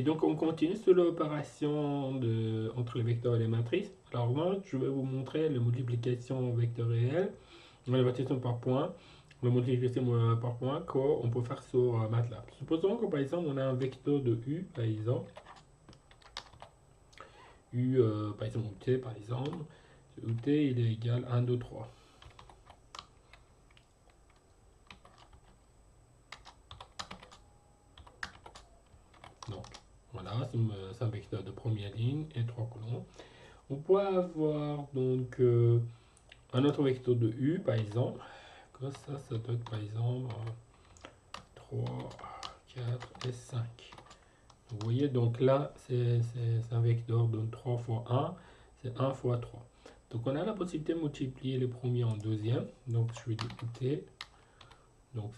donc on continue sur l'opération entre les vecteurs et les matrices. Alors moi, je vais vous montrer la multiplication vecteur réel, la multiplication par point, la multiplication par point qu'on peut faire sur MATLAB. Supposons que par exemple on a un vecteur de U, par exemple, U, par exemple, T, par exemple, UT il est égal à 1, 2, 3. Donc, voilà, c'est un vecteur de première ligne et 3 colonnes. On peut avoir donc un autre vecteur de U, par exemple, que ça doit être par exemple 3, 4 et 5. Vous voyez, donc là, c'est un vecteur de 3 fois 1, c'est 1 fois 3. Donc on a la possibilité de multiplier le premier en deuxième. Donc je vais écouter. Donc,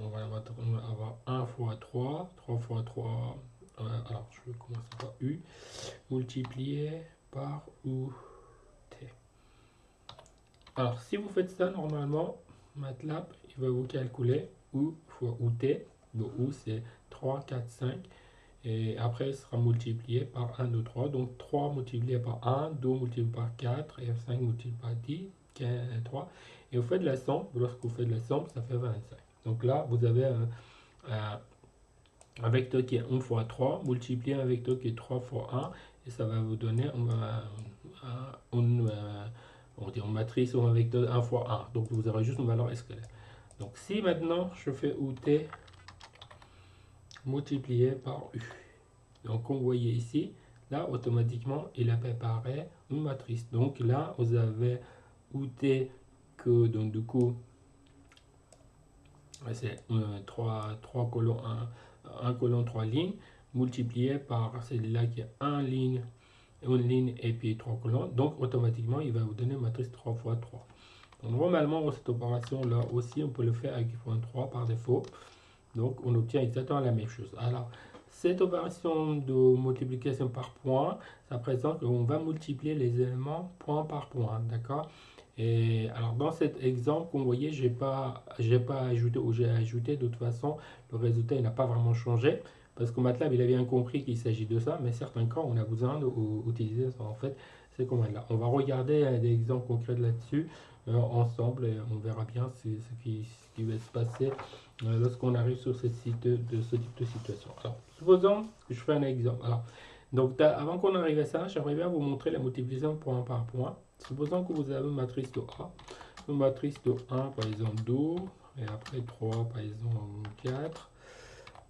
on va avoir 1 fois 3, 3 fois 3. Alors je vais commencer par U, multiplié par UT. Alors si vous faites ça, normalement, MATLAB, il va vous calculer U fois UT. Le U c'est 3, 4, 5. Et après, il sera multiplié par 1, 2, 3. Donc 3 multiplié par 1, 2 multiplié par 4 et 5 multiplié par 10, 15, 3. Et vous faites la somme. Lorsque vous faites la somme, ça fait 25. Donc là, vous avez un vecteur qui est 1 fois 3, multiplié un vecteur qui est 3 fois 1. Et ça va vous donner une matrice ou un vecteur 1 fois 1. Donc vous aurez juste une valeur scalaire. Donc si maintenant je fais UT multiplié par U. Donc, comme vous voyez ici, là, automatiquement, il a préparé une matrice. Donc, là, vous avez UT que, donc, du coup, c'est 3 colonnes, 1 colonne, 3 lignes, multiplié par celle-là qui est 1 ligne, une ligne et puis 3 colonnes. Donc, automatiquement, il va vous donner une matrice 3 fois 3. Donc, normalement, cette opération-là aussi, on peut le faire avec point 3 par défaut. Donc, on obtient exactement la même chose. Alors, cette opération de multiplication par point, ça présente qu'on va multiplier les éléments point par point, d'accord? Et alors, dans cet exemple, comme vous voyez, j'ai pas ajouté ou j'ai ajouté, de toute façon, le résultat, il n'a pas vraiment changé. Parce que MATLAB, il a bien compris qu'il s'agit de ça, mais certains cas, on a besoin d'utiliser ça, en fait, ces commandes-là. On va regarder des exemples concrets là-dessus ensemble et on verra bien ce qui va se passer lorsqu'on arrive sur ce type de situation. Alors, supposons que je fais un exemple. Alors, donc, avant qu'on arrive à ça, j'aimerais bien vous montrer la multiplication point par point. Supposons que vous avez une matrice de A, une matrice de 1, par exemple 2, et après 3, par exemple 4.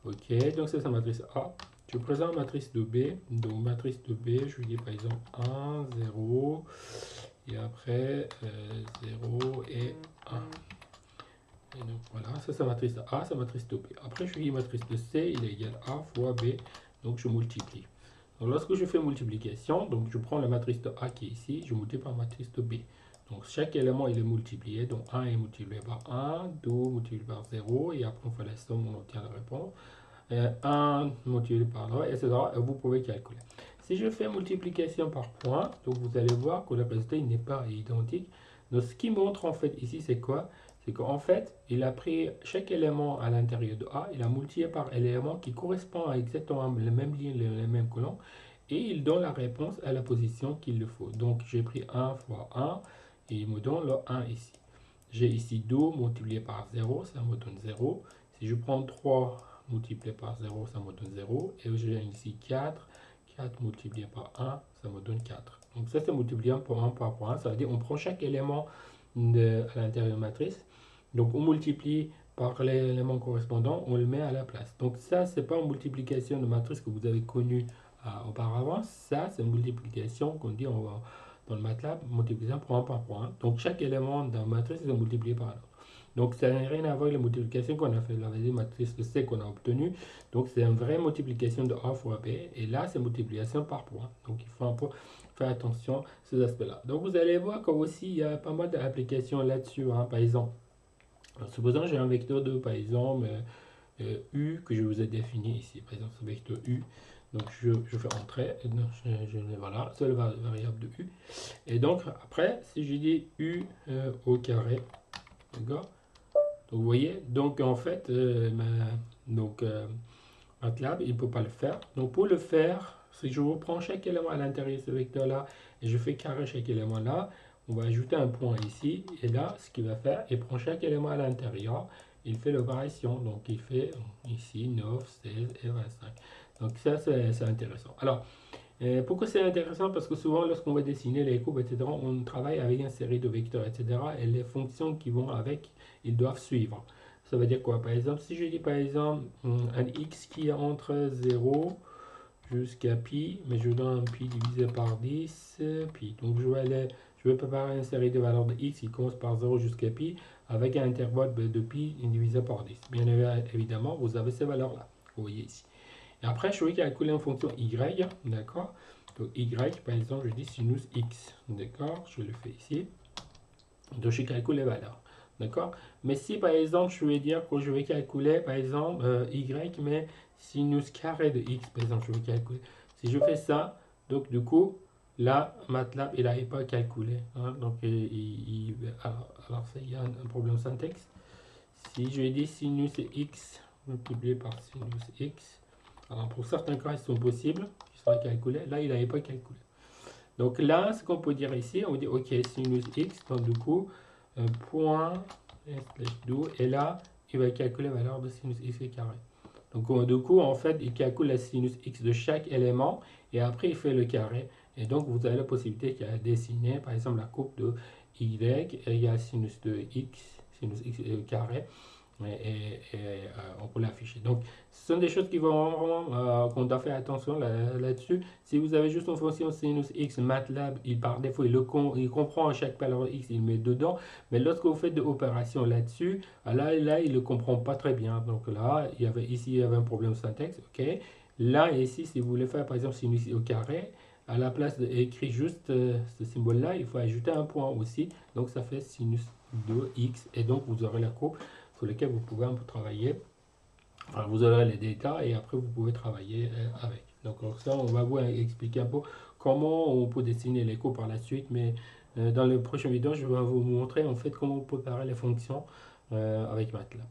Ok, donc c'est sa matrice A. Je présente la matrice de B. Donc, matrice de B, je lui dis par exemple 1, 0, et après 0 et 1. Et donc voilà, ça c'est la matrice de A, c'est la matrice de B. Après, je dis matrice de C, il est égal à A fois B, donc je multiplie. Donc lorsque je fais multiplication, donc je prends la matrice de A qui est ici, je multiplie par la matrice de B. Donc chaque élément il est multiplié, donc 1 est multiplié par 1, 2 multiplié par 0, et après on fait la somme, on obtient la réponse. 1 multiplié par 2, etc. Et vous pouvez calculer. Si je fais multiplication par point, donc vous allez voir que le résultat n'est pas identique. Donc ce qui montre en fait ici, c'est quoi? C'est qu'en fait, il a pris chaque élément à l'intérieur de A, il a multiplié par élément qui correspond à exactement les mêmes lignes, les mêmes colonnes, et il donne la réponse à la position qu'il le faut. Donc j'ai pris 1 fois 1, et il me donne le 1 ici. J'ai ici 2 multiplié par 0, ça me donne 0. Si je prends 3 multiplié par 0, ça me donne 0. Et j'ai ici 4, 4 multiplié par 1, ça me donne 4. Donc ça c'est multiplié par 1 par point. Ça veut dire qu'on prend chaque élément à l'intérieur de la matrice. Donc on multiplie par l'élément correspondant, on le met à la place. Donc ça, c'est pas une multiplication de matrice que vous avez connue auparavant. Ça, c'est une multiplication qu'on dit dans le MATLAB, multiplication point par point. Donc chaque élément dans la matrice est multiplié par un autre. Donc ça n'a rien à voir avec la multiplication qu'on a fait, la matrice de C qu'on a obtenue. Donc c'est une vraie multiplication de A fois B. Et là, c'est multiplication par point. Donc il faut un peu faire attention à ces aspects-là. Donc vous allez voir qu'aussi, il y a pas mal d'applications là-dessus. Hein. Par exemple, supposons que j'ai un vecteur de, par exemple, U que je vous ai défini ici. Par exemple, ce vecteur U. Donc je fais entrer, et donc, voilà, c'est la variable de U. Et donc après, si je dis U au carré, d'accord? Donc vous voyez, donc en fait, MATLAB, il ne peut pas le faire. Donc pour le faire, si je reprends chaque élément à l'intérieur de ce vecteur-là et je fais carré chaque élément là, on va ajouter un point ici. Et là, ce qu'il va faire, il prend chaque élément à l'intérieur, il fait l'opération. Donc il fait ici 9, 16 et 25. Donc ça, c'est intéressant. Alors, pourquoi c'est intéressant? Parce que souvent, lorsqu'on va dessiner les courbes, etc., on travaille avec une série de vecteurs, etc. Et les fonctions qui vont avec, ils doivent suivre. Ça veut dire quoi? Par exemple, si je dis par exemple un x qui est entre 0 jusqu'à pi, mais je donne un pi divisé par 10, pi. Donc je vais préparer une série de valeurs de x qui commence par 0 jusqu'à pi avec un intervalle de pi divisé par 10. Bien évidemment, vous avez ces valeurs-là. Vous voyez ici. Et après, je vais calculer en fonction y, d'accord? Donc y, par exemple, je dis sinus x, d'accord? Je le fais ici. Donc je calcule les valeurs, d'accord? Mais si par exemple, je vais dire que je vais calculer, par exemple, y, mais sinus carré de x, par exemple, je vais calculer. Si je fais ça, donc du coup, là, MATLAB, il n'arrive pas à calculer. Hein, donc, alors il y a un problème syntaxe. Si je dis sinus x multiplié par sinus x, alors pour certains cas, ils sont possibles, qui sera calculé. Là, il n'avait pas calculé. Donc là, ce qu'on peut dire ici, on dit OK, sinus x, donc du coup, point /do, et là, il va calculer la valeur de sinus x carré. Donc du coup, en fait, il calcule la sinus x de chaque élément, et après, il fait le carré. Et donc, vous avez la possibilité de dessiner, par exemple, la courbe de y égale sinus de x, sinus x carré, on peut l'afficher. Donc, ce sont des choses qui vont vraiment, qu'on doit faire attention là-dessus. Si vous avez juste une fonction sinus x, MATLAB, par défaut, il comprend chaque valeur x, il met dedans. Mais lorsque vous faites des opérations là-dessus, là, il ne le comprend pas très bien. Donc là, ici, il y avait un problème syntaxe. OK. Là, ici, si vous voulez faire, par exemple, sinus au carré, à la place d'écrire juste ce symbole-là, il faut ajouter un point aussi. Donc, ça fait sinus de x. Et donc, vous aurez la courbe sur lesquels vous pouvez un peu travailler. Enfin, vous aurez les détails et après vous pouvez travailler avec. Donc ça, on va vous expliquer un peu comment on peut dessiner les cours par la suite, mais dans les prochaines vidéos, je vais vous montrer en fait comment on peut préparer les fonctions avec MATLAB.